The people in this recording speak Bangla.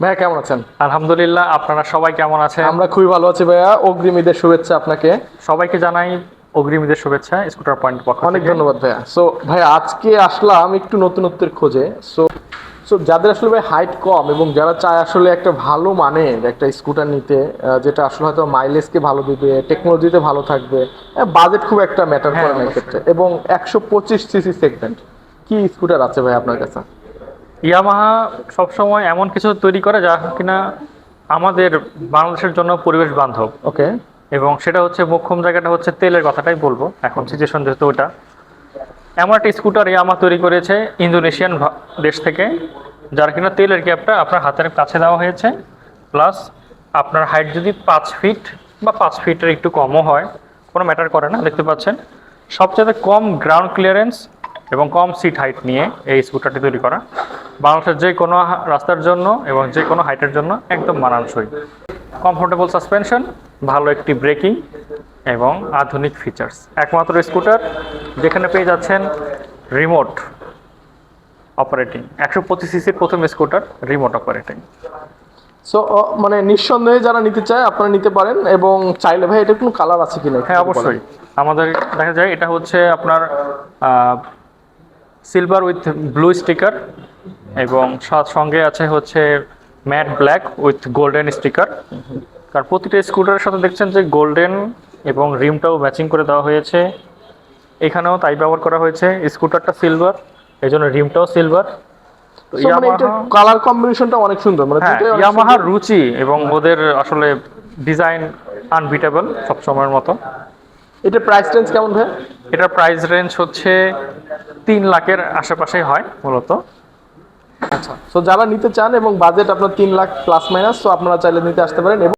ভাইয়া কেমন আছেন? আলহামদুলিল্লাহ, আপনারা সবাই কেমন আছেন? আমরা খুবই ভালো আছি ভাইয়া। অগ্রিম ঈদের শুভেচ্ছা আপনাকে। সবাইকে জানাই অগ্রিম ঈদের শুভেচ্ছা স্কুটার পয়েন্ট পক্ষ অনেক থেকে। ধন্যবাদ ভাইয়া। ভাইয়া আজকে আসলাম একটু নতুনত্বের খোঁজে। যাদের আসলে ভাই হাইট কম এবং যারা চায় আসলে একটা ভালো মানের একটা স্কুটার নিতে, যেটা আসলে হয়তো মাইলেজকে ভালো দিবে, টেকনোলজিতে ভালো থাকবে, বাজেট খুব একটা ম্যাটার হ্যাঁ, করে না অবশ্যই। এক্ষেত্রে, এবং 125 সিসি সেগমেন্ট, কি স্কুটার আছে ভাই আপনার কাছে? ইয়ামাহা সবসময় এমন কিছু তৈরি করে যা কিনা আমাদের বাংলাদেশের জন্য পরিবেশ বান্ধব। ওকে। এবং সেটা হচ্ছে মোক্ষম জায়গাটা হচ্ছে তেলের কথাটাই বলবো এখন, সিচুয়েশন যেহেতু ওটা। এমন একটা স্কুটার ইয়ামাহা তৈরি করেছে ইন্দোনেশিয়ান দেশ থেকে, যার কিনা তেলের ক্যাপটা আপনার হাতের কাছে দেওয়া হয়েছে। প্লাস আপনার হাইট যদি 5 ফিট বা 5 ফিটের একটু কমও হয়, কোনো ম্যাটার করে না। দেখতে পাচ্ছেন সবচেয়ে কম গ্রাউন্ড ক্লিয়ারেন্স এবং কম সিট হাইট নিয়ে এই স্কুটারটি তৈরি করা। বাংলাদেশের যে কোনো রাস্তার জন্য এবং যে কোনো হাইটের জন্য একদম মানানসই। কমফোর্টেবল সাসপেনশন, ভালো একটি ব্রেকিং এবং আধুনিক ফিচার্স। একমাত্র স্কুটার যেখানে পেয়ে যাচ্ছেন রিমোট অপারেটিং। 125 সিসির প্রথম স্কুটার, রিমোট অপারেটিং। মানে নিঃসন্দেহে যারা নিতে চায় আপনারা নিতে পারেন, এবং চাইলে ভাই এটা কোনো কালার আছে কিনা একটু হ্যাঁ, যদি বলেন। অবশ্যই। আমাদের দেখা যায় এটা হচ্ছে আপনার সিলভার উইথ ব্লু স্টিকার, এবং সঙ্গে আছে হচ্ছে matte black with golden sticker. কারণ প্রতিটা স্কুটারের সাথে দেখছেন যে গোল্ডেন এবং রিমটাও ম্যাচিং করে দেওয়া হয়েছে। এখানেও তাই ব্যবহার করা হয়েছে। স্কুটারটা সিলভার, এই জন্য রিমটাও সিলভার। তো মানে এটার ইয়ামাহা, কালার কম্বিনেশনটা অনেক সুন্দর, মানে হ্যাঁ, দুটোই অনেক সুন্দর। ইয়ামাহার রুচি এবং ওদের আসলে ডিজাইন আনবিটেবল সবসময়ের মতো। এটা প্রাইস রেঞ্জ কেমন ভাই? এটার প্রাইস রেঞ্জ হচ্ছে 3 লাখের আশেপাশেই হয় মূলত। আচ্ছা, যারা নিতে চান এবং বাজেট আপনার 3 লাখ প্লাস মাইনাস, আপনারা চাইলে নিতে আসতে পারেন। এবং